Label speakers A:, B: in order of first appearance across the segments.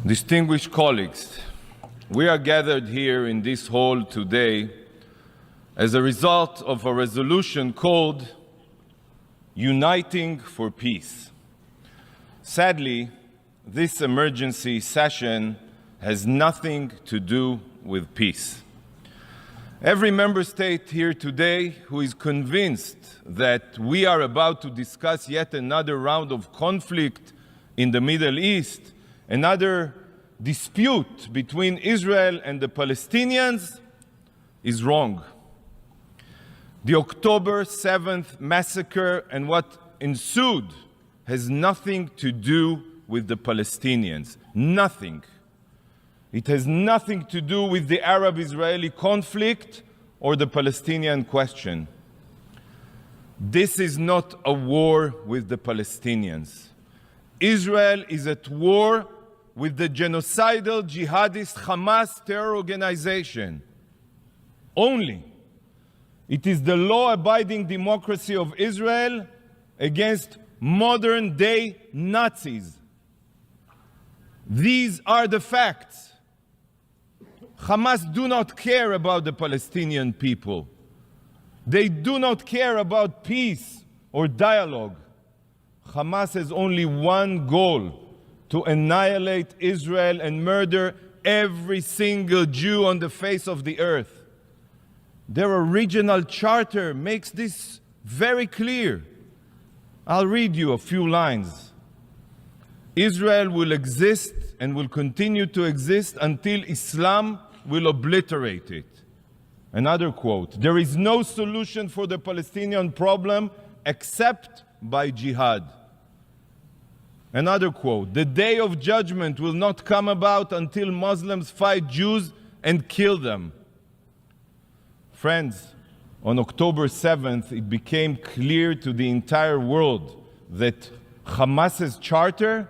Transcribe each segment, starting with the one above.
A: Distinguished colleagues, we are gathered here in this hall today as a result of a resolution called Uniting for Peace. Sadly, this emergency session has nothing to do with peace. Every member state here today who is convinced that we are about to discuss yet another round of conflict in the Middle East, another dispute between Israel and the Palestinians, is wrong. The October 7th massacre and what ensued has nothing to do with the Palestinians. Nothing. It has nothing to do with the Arab-Israeli conflict or the Palestinian question. This is not a war with the Palestinians. Israel is at war with the genocidal jihadist Hamas terror organization. Only. It is the law-abiding democracy of Israel against modern-day Nazis. These are the facts. Hamas do not care about the Palestinian people. They do not care about peace or dialogue. Hamas has only one goal: to annihilate Israel and murder every single Jew on the face of the earth. Their original charter makes this very clear. I'll read you a few lines. Israel will exist and will continue to exist until Islam will obliterate it. Another quote: there is no solution for the Palestinian problem except by jihad. Another quote: the day of judgment will not come about until Muslims fight Jews and kill them. Friends, on October 7th, it became clear to the entire world that Hamas's charter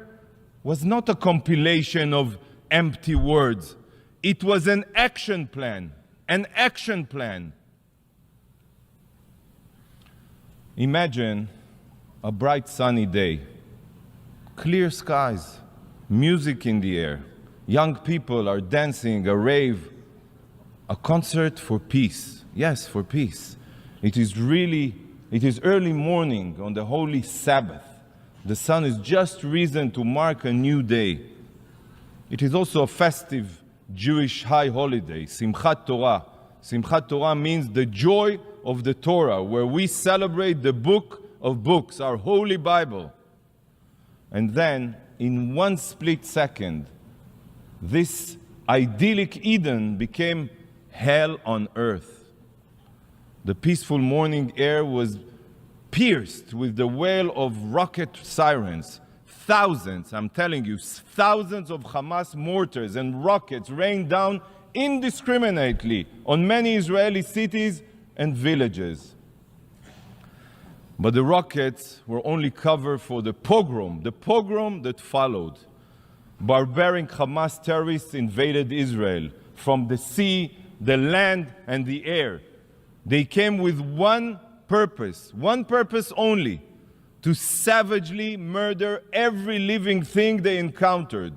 A: was not a compilation of empty words. It was an action plan. An action plan. Imagine a bright sunny day. Clear skies, music in the air, young people are dancing, a rave, a concert for peace. Yes, for peace. It is early morning on the holy Sabbath. The sun is just risen to mark a new day. It is also a festive Jewish high holiday, Simchat Torah. Simchat Torah means the joy of the Torah, where we celebrate the book of books, our holy Bible. And then, in one split second, this idyllic Eden became hell on earth. The peaceful morning air was pierced with the wail of rocket sirens. Thousands, I'm telling you, thousands of Hamas mortars and rockets rained down indiscriminately on many Israeli cities and villages. But the rockets were only cover for the pogrom that followed. Barbaric Hamas terrorists invaded Israel from the sea, the land, and the air. They came with one purpose only: to savagely murder every living thing they encountered.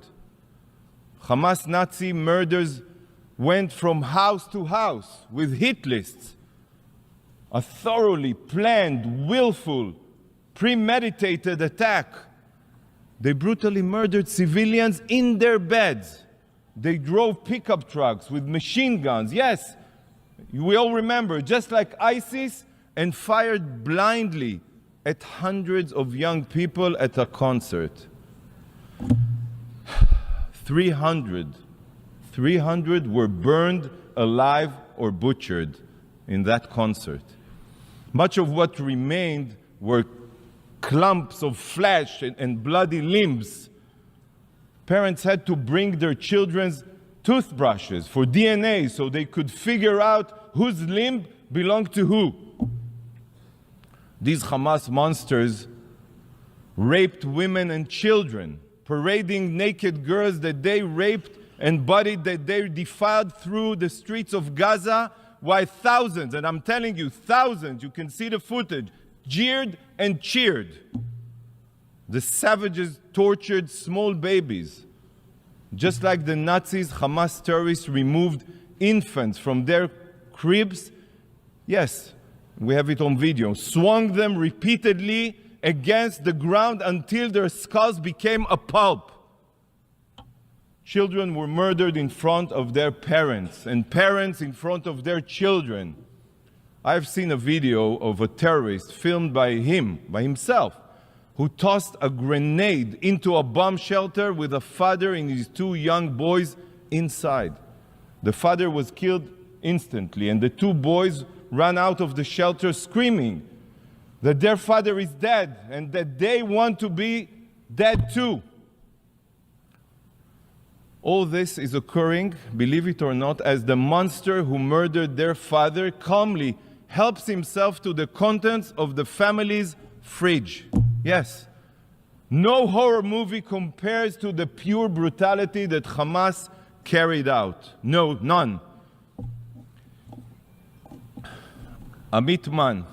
A: Hamas Nazi murders went from house to house with hit lists. A thoroughly planned, willful, premeditated attack. They brutally murdered civilians in their beds. They drove pickup trucks with machine guns. Yes, we all remember, just like ISIS, and fired blindly at hundreds of young people at a concert. 300 were burned alive or butchered in that concert. Much of what remained were clumps of flesh and bloody limbs. Parents had to bring their children's toothbrushes for DNA so they could figure out whose limb belonged to who. These Hamas monsters raped women and children, parading naked girls that they raped and bodies that they defiled through the streets of Gaza, while thousands, and I'm telling you, thousands, you can see the footage, jeered and cheered. The savages tortured small babies. Just like the Nazis, Hamas terrorists removed infants from their cribs. Yes, we have it on video. Swung them repeatedly against the ground until their skulls became a pulp. Children were murdered in front of their parents, and parents in front of their children. I've seen a video of a terrorist filmed by himself, who tossed a grenade into a bomb shelter with a father and his two young boys inside. The father was killed instantly, and the two boys ran out of the shelter screaming that their father is dead and that they want to be dead too. All this is occurring, believe it or not, as the monster who murdered their father calmly helps himself to the contents of the family's fridge. Yes, no horror movie compares to the pure brutality that Hamas carried out. No, none. Amit Man,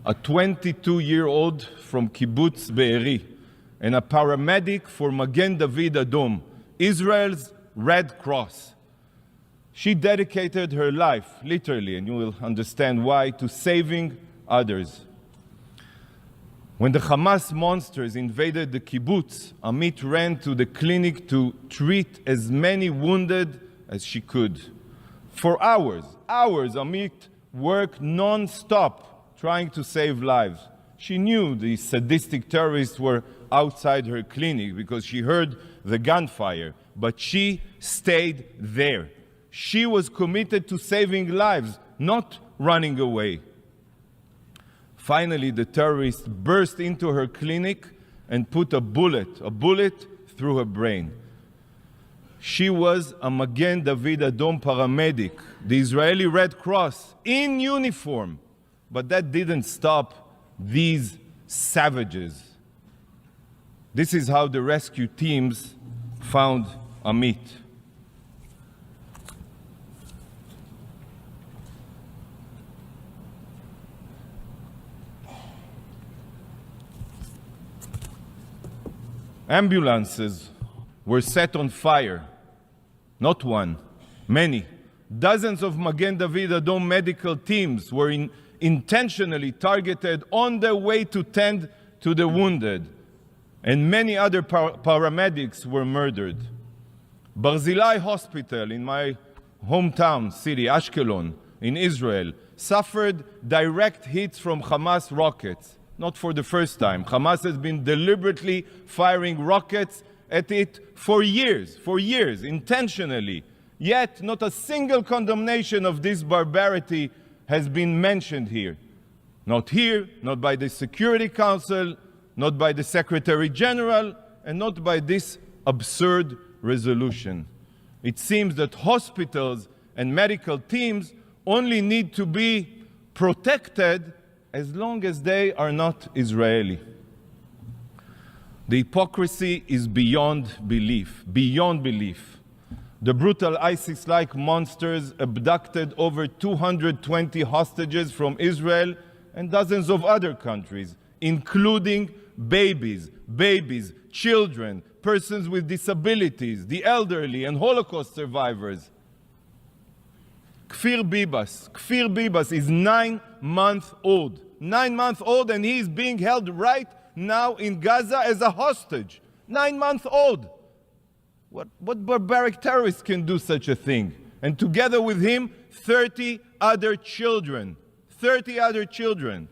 A: a 22-year-old from Kibbutz Be'eri, and a paramedic for Magen David Adom, Israel's Red Cross. She dedicated her life, literally, and you will understand why, to saving others. When the Hamas monsters invaded the kibbutz, Amit ran to the clinic to treat as many wounded as she could. For hours, Amit worked non-stop trying to save lives. She knew the sadistic terrorists were outside her clinic because she heard the gunfire, but she stayed there. She was committed to saving lives, not running away. Finally, the terrorists burst into her clinic and put a bullet through her brain. She was a Magen David Adom paramedic, the Israeli Red Cross, in uniform. But that didn't stop these savages. This is how the rescue teams found Amit. Ambulances were set on fire. Not one, many. Dozens of Magen David Adom medical teams were intentionally targeted on their way to tend to the wounded. And many other paramedics were murdered. Barzilai Hospital in my hometown city, Ashkelon, in Israel, suffered direct hits from Hamas rockets. Not for the first time. Hamas has been deliberately firing rockets at it for years, intentionally. Yet, not a single condemnation of this barbarity has been mentioned here. Not here, not by the Security Council, not by the Secretary General, and not by this absurd resolution. It seems that hospitals and medical teams only need to be protected as long as they are not Israeli. The hypocrisy is beyond belief, beyond belief. The brutal ISIS-like monsters abducted over 220 hostages from Israel and dozens of other countries, including babies, children, persons with disabilities, the elderly, and Holocaust survivors. Kfir Bibas is 9 months old. 9 months old, and he is being held right now in Gaza as a hostage. 9 months old. What barbaric terrorist can do such a thing? And together with him, 30 other children. 30 other children.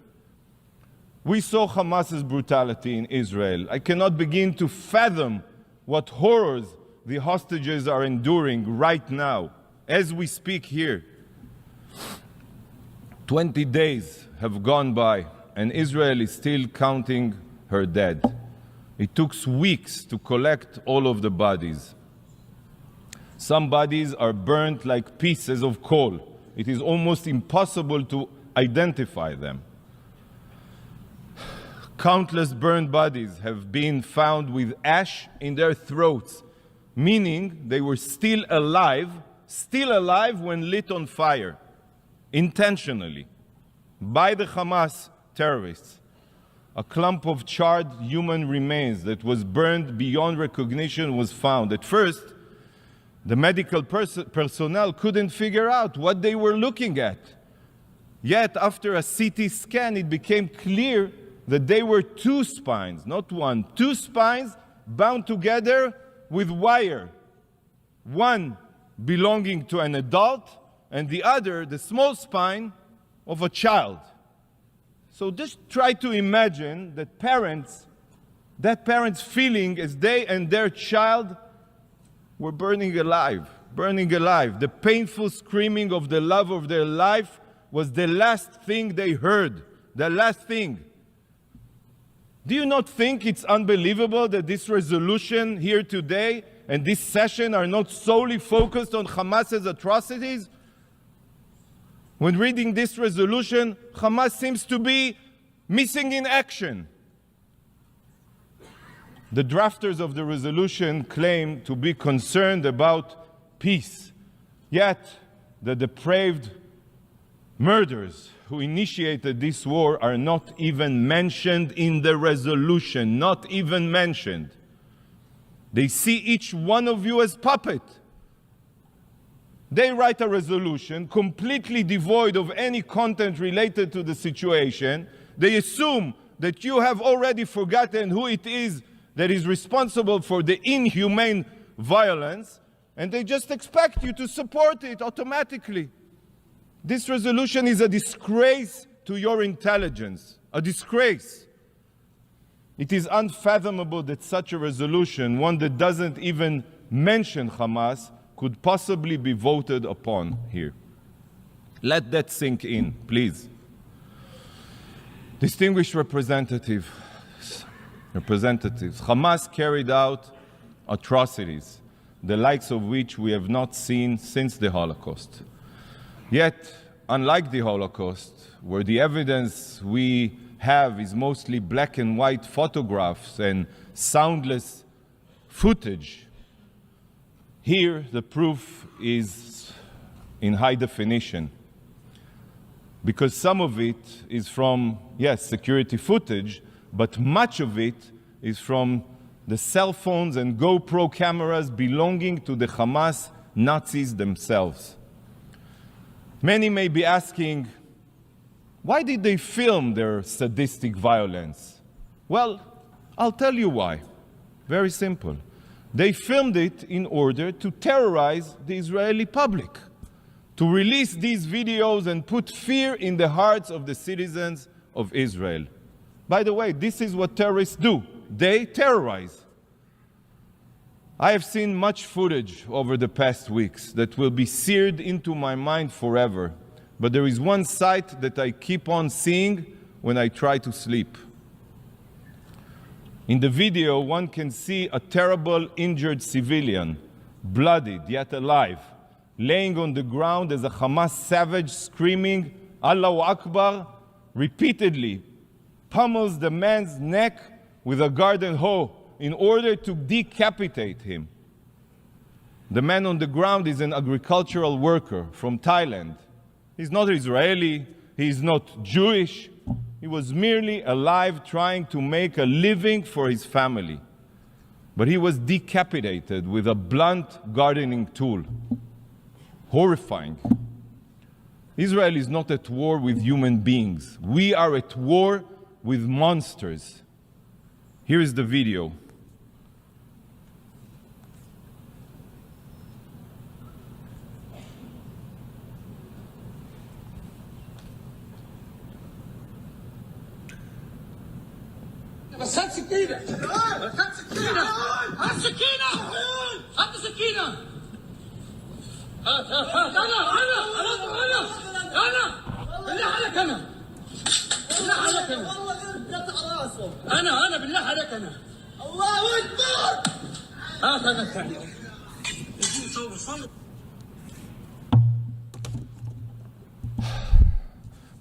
A: We saw Hamas's brutality in Israel. I cannot begin to fathom what horrors the hostages are enduring right now, as we speak here. 20 days have gone by, and Israel is still counting her dead. It took weeks to collect all of the bodies. Some bodies are burnt like pieces of coal. It is almost impossible to identify them. Countless burned bodies have been found with ash in their throats, meaning they were still alive when lit on fire, intentionally, by the Hamas terrorists. A clump of charred human remains that was burned beyond recognition was found. At first, The medical personnel couldn't figure out what they were looking at. Yet, after a CT scan, it became clear that they were two spines, not one, two spines bound together with wire. One belonging to an adult, and the other, the small spine, of a child. So just try to imagine that parents feeling as they and their child were burning alive. The painful screaming of the love of their life was the last thing they heard, the last thing. Do you not think it's unbelievable that this resolution here today and this session are not solely focused on Hamas's atrocities? When reading this resolution, Hamas seems to be missing in action. The drafters of the resolution claim to be concerned about peace, yet the depraved murderers who initiated this war are not even mentioned in the resolution, not even mentioned. They see each one of you as puppet. They write a resolution completely devoid of any content related to the situation. They assume that you have already forgotten who it is that is responsible for the inhumane violence, and they just expect you to support it automatically. This resolution is a disgrace to your intelligence, a disgrace. It is unfathomable that such a resolution, one that doesn't even mention Hamas, could possibly be voted upon here. Let that sink in, please. Distinguished representatives, Hamas carried out atrocities, the likes of which we have not seen since the Holocaust. Yet, unlike the Holocaust, where the evidence we have is mostly black and white photographs and soundless footage, here the proof is in high definition. Because some of it is from, yes, security footage, but much of it is from the cell phones and GoPro cameras belonging to the Hamas Nazis themselves. Many may be asking, why did they film their sadistic violence? Well, I'll tell you why. Very simple. They filmed it in order to terrorize the Israeli public, to release these videos and put fear in the hearts of the citizens of Israel. By the way, this is what terrorists do. They terrorize. I have seen much footage over the past weeks that will be seared into my mind forever. But there is one sight that I keep on seeing when I try to sleep. In the video, one can see a terrible injured civilian, bloodied yet alive, laying on the ground as a Hamas savage screaming, Allahu Akbar, repeatedly pummels the man's neck with a garden hoe in order to decapitate him. The man on the ground is an agricultural worker from Thailand. He's not Israeli, he's not Jewish. He was merely alive trying to make a living for his family. But he was decapitated with a blunt gardening tool. Horrifying. Israel is not at war with human beings. We are at war with monsters. Here is the video.
B: بس هات سكينة هات سكينة هات سكينة هات سكينة هات أنا بالله عليك بالله عليك أنا بالله عليك الله أكبر هات أنا الثاني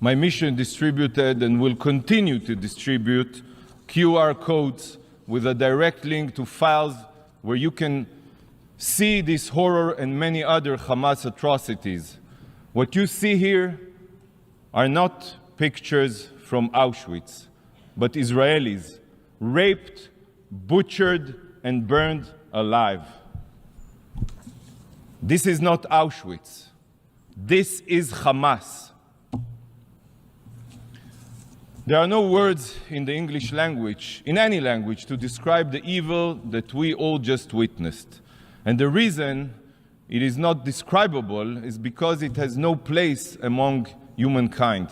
A: My mission distributed and will continue to distribute QR codes with a direct link to files where you can see this horror and many other Hamas atrocities. What you see here are not pictures from Auschwitz, but Israelis raped, butchered, and burned alive. This is not Auschwitz. This is Hamas. There are no words in the English language, in any language, to describe the evil that we all just witnessed. And the reason it is not describable is because it has no place among humankind.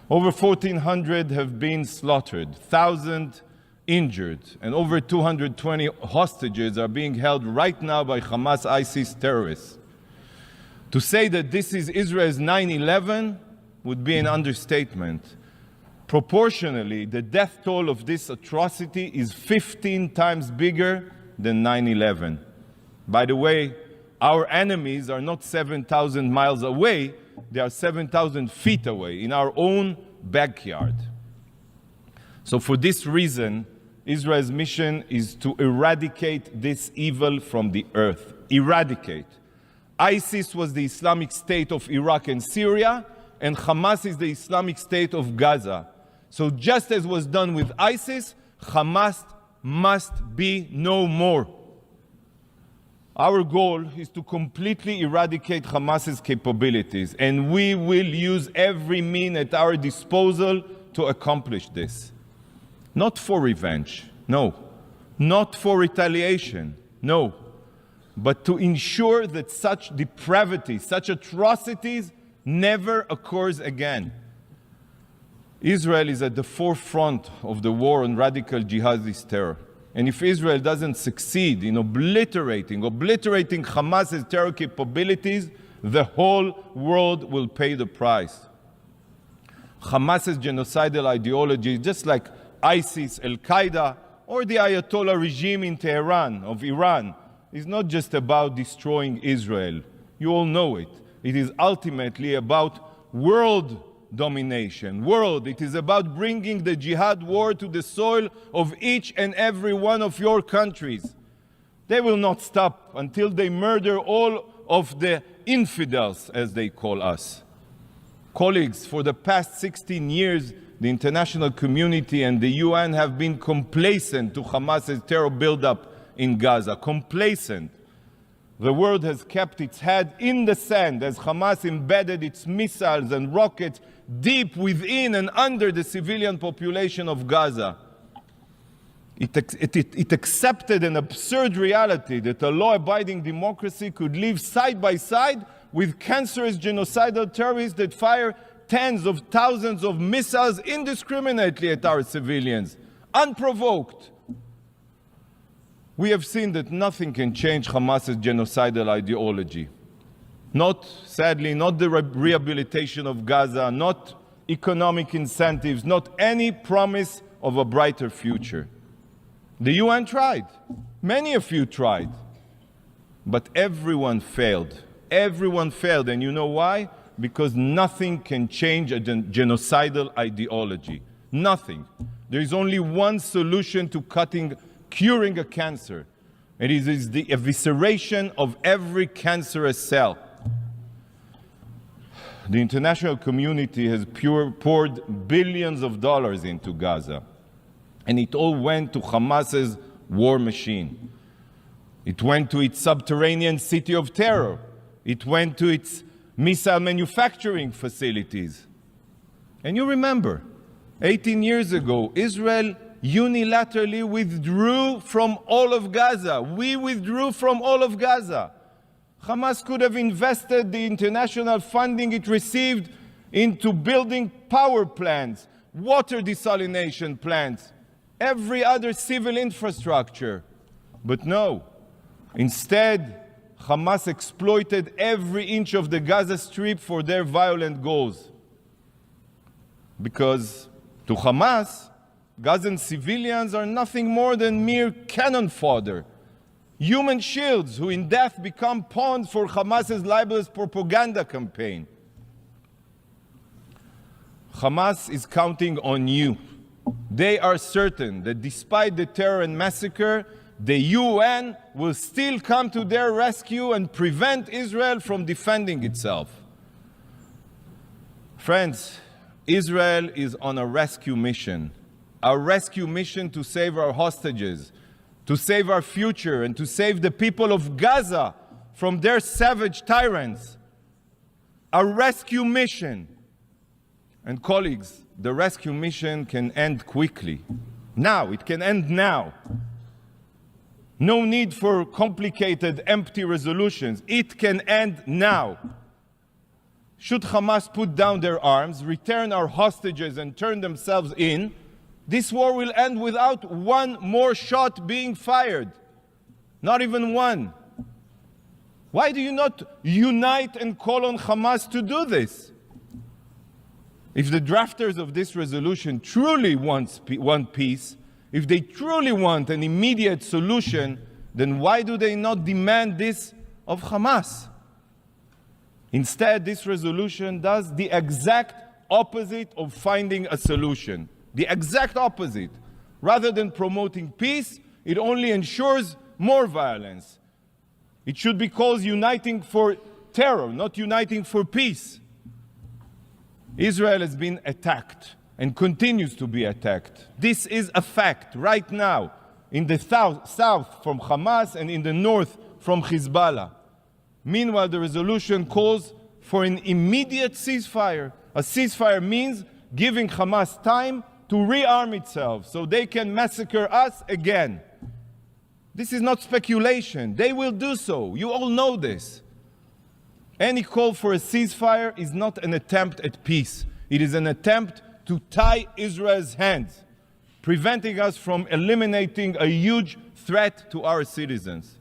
A: Over 1,400 have been slaughtered, 1,000 injured, and over 220 hostages are being held right now by Hamas ISIS terrorists. To say that this is Israel's 9/11 would be an understatement. Proportionally, the death toll of this atrocity is 15 times bigger than 9/11. By the way, our enemies are not 7,000 miles away, they are 7,000 feet away, in our own backyard. So for this reason, Israel's mission is to eradicate this evil from the earth. Eradicate. ISIS was the Islamic State of Iraq and Syria, and Hamas is the Islamic State of Gaza. So just as was done with ISIS, Hamas must be no more. Our goal is to completely eradicate Hamas's capabilities, and we will use every means at our disposal to accomplish this. Not for revenge, no. Not for retaliation, no. But to ensure that such depravity, such atrocities never occurs again. Israel is at the forefront of the war on radical jihadist terror. And if Israel doesn't succeed in obliterating Hamas's terror capabilities, the whole world will pay the price. Hamas's genocidal ideology, just like ISIS, Al-Qaeda, or the Ayatollah regime in Tehran of Iran, is not just about destroying Israel. You all know it. It is ultimately about world domination. It is about bringing the jihad war to the soil of each and every one of your countries. They will not stop until they murder all of the infidels, as they call us. Colleagues, for the past 16 years, the international community and the UN have been complacent to Hamas's terror buildup in Gaza. Complacent. The world has kept its head in the sand as Hamas embedded its missiles and rockets deep within and under the civilian population of Gaza. It accepted an absurd reality that a law-abiding democracy could live side by side with cancerous genocidal terrorists that fire tens of thousands of missiles indiscriminately at our civilians, unprovoked. We have seen that nothing can change Hamas's genocidal ideology. Sadly, not the rehabilitation of Gaza, not economic incentives, not any promise of a brighter future. The UN tried. Many of you tried. But everyone failed. Everyone failed. And you know why? Because nothing can change a genocidal ideology. Nothing. There is only one solution to curing a cancer. It is the evisceration of every cancerous cell. The international community has poured billions of dollars into Gaza, and it all went to Hamas's war machine. It went to its subterranean city of terror. It went to its missile manufacturing facilities. And you remember, 18 years ago, Israel unilaterally withdrew from all of Gaza. We withdrew from all of Gaza. Hamas could have invested the international funding it received into building power plants, water desalination plants, every other civil infrastructure. But no. Instead, Hamas exploited every inch of the Gaza Strip for their violent goals. Because to Hamas, Gazan civilians are nothing more than mere cannon fodder, human shields who in death become pawns for Hamas's libelous propaganda campaign. Hamas is counting on you. They are certain that despite the terror and massacre, the UN will still come to their rescue and prevent Israel from defending itself. Friends, Israel is on a rescue mission. Our rescue mission to save our hostages, to save our future, and to save the people of Gaza from their savage tyrants, a rescue mission. And colleagues, the rescue mission can end quickly. Now, it can end now. No need for complicated, empty resolutions. It can end now. Should Hamas put down their arms, return our hostages, and turn themselves in, this war will end without one more shot being fired. Not even one. Why do you not unite and call on Hamas to do this? If the drafters of this resolution truly want peace, if they truly want an immediate solution, then why do they not demand this of Hamas? Instead, this resolution does the exact opposite of finding a solution. The exact opposite. Rather than promoting peace, it only ensures more violence. It should be called uniting for terror, not uniting for peace. Israel has been attacked and continues to be attacked. This is a fact right now in the south from Hamas and in the north from Hezbollah. Meanwhile, the resolution calls for an immediate ceasefire. A ceasefire means giving Hamas time to rearm itself so they can massacre us again. This is not speculation. They will do so. You all know this. Any call for a ceasefire is not an attempt at peace. It is an attempt to tie Israel's hands, preventing us from eliminating a huge threat to our citizens.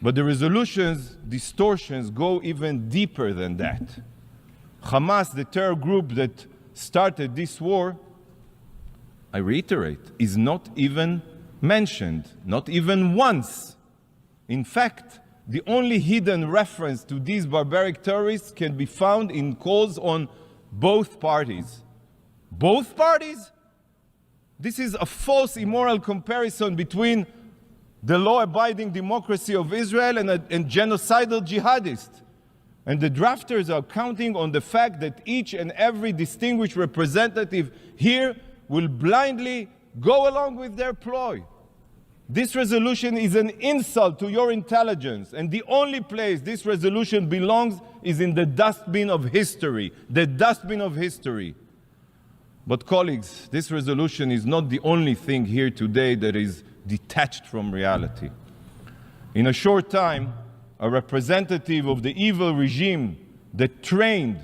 A: But the resolution's distortions go even deeper than that. Hamas, the terror group that started this war, I reiterate, is not even mentioned, not even once. In fact, the only hidden reference to these barbaric terrorists can be found in calls on both parties. Both parties? This is a false, immoral comparison between the law-abiding democracy of Israel and genocidal jihadists. And the drafters are counting on the fact that each and every distinguished representative here will blindly go along with their ploy. This resolution is an insult to your intelligence, and the only place this resolution belongs is in the dustbin of history, the dustbin of history. But colleagues, this resolution is not the only thing here today that is detached from reality. In a short time, a representative of the evil regime that trained,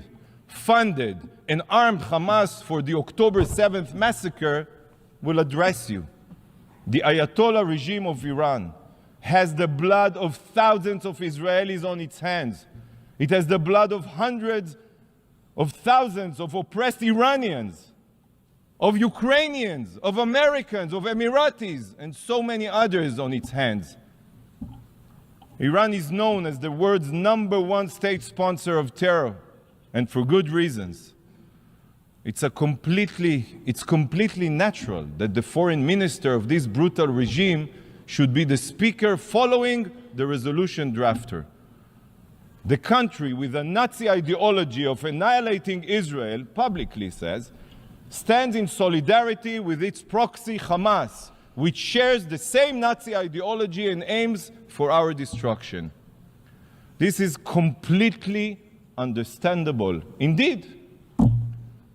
A: funded, and armed Hamas for the October 7th massacre will address you. The Ayatollah regime of Iran has the blood of thousands of Israelis on its hands. It has the blood of hundreds of thousands of oppressed Iranians, of Ukrainians, of Americans, of Emiratis, and so many others on its hands. Iran is known as the world's #1 state sponsor of terror, and for good reasons. It's completely natural that the foreign minister of this brutal regime should be the speaker following the resolution drafter. The country with a Nazi ideology of annihilating Israel publicly says, stands in solidarity with its proxy Hamas, which shares the same Nazi ideology and aims for our destruction. This is completely understandable. Indeed,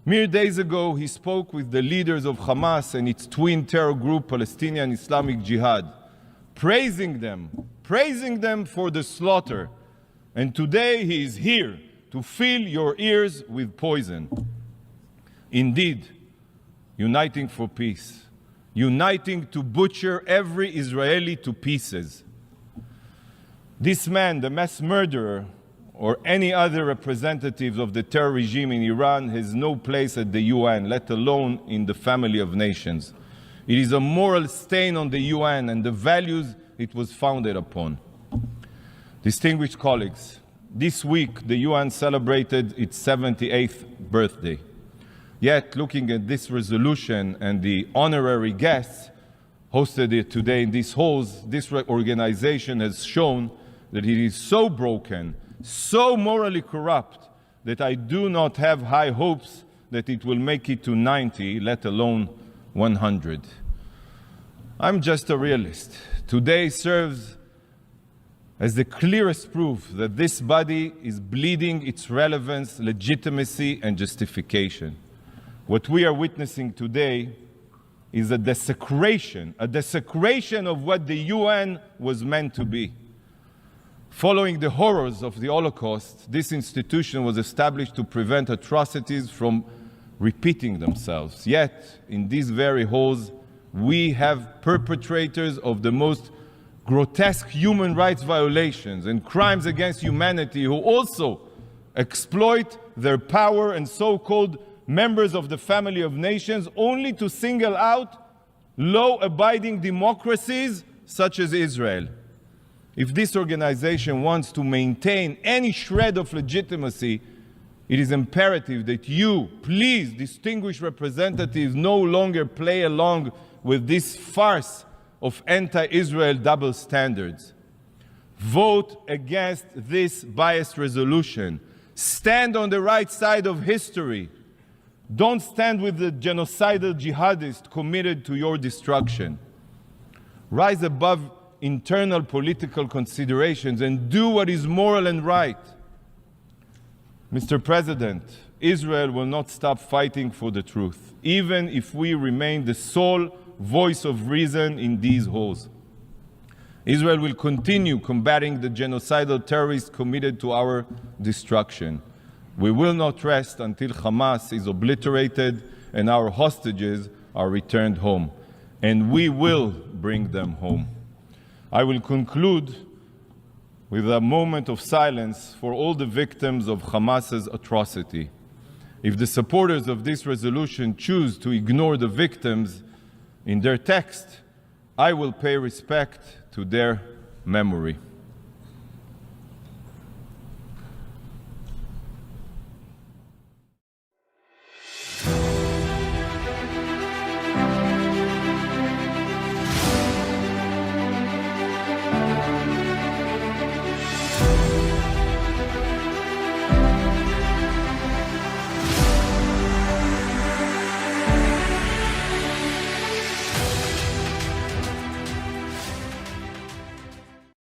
A: mere days ago, he spoke with the leaders of Hamas and its twin terror group, Palestinian Islamic Jihad, praising them for the slaughter. And today he is here to fill your ears with poison. Indeed, uniting for peace, uniting to butcher every Israeli to pieces. This man, the mass murderer, or any other representatives of the terror regime in Iran has no place at the UN, let alone in the family of nations. It is a moral stain on the UN and the values it was founded upon. Distinguished colleagues, this week the UN celebrated its 78th birthday. Yet, looking at this resolution and the honorary guests hosted it today in these halls, this organization has shown that it is so broken, so morally corrupt, that I do not have high hopes that it will make it to 90, let alone 100. I'm just a realist. Today serves as the clearest proof that this body is bleeding its relevance, legitimacy, and justification. What we are witnessing today is a desecration of what the UN was meant to be. Following the horrors of the Holocaust, this institution was established to prevent atrocities from repeating themselves. Yet, in these very halls, we have perpetrators of the most grotesque human rights violations and crimes against humanity who also exploit their power and so-called members of the family of nations only to single out law-abiding democracies such as Israel. If this organization wants to maintain any shred of legitimacy, it is imperative that you, please, distinguished representatives, no longer play along with this farce of anti-Israel double standards. Vote against this biased resolution. Stand on the right side of history. Don't stand with the genocidal jihadists committed to your destruction. Rise above internal political considerations and do what is moral and right. Mr. President, Israel will not stop fighting for the truth, even if we remain the sole voice of reason in these halls. Israel will continue combating the genocidal terrorists committed to our destruction. We will not rest until Hamas is obliterated and our hostages are returned home. And we will bring them home. I will conclude with a moment of silence for all the victims of Hamas's atrocity. If the supporters of this resolution choose to ignore the victims in their text, I will pay respect to their memory.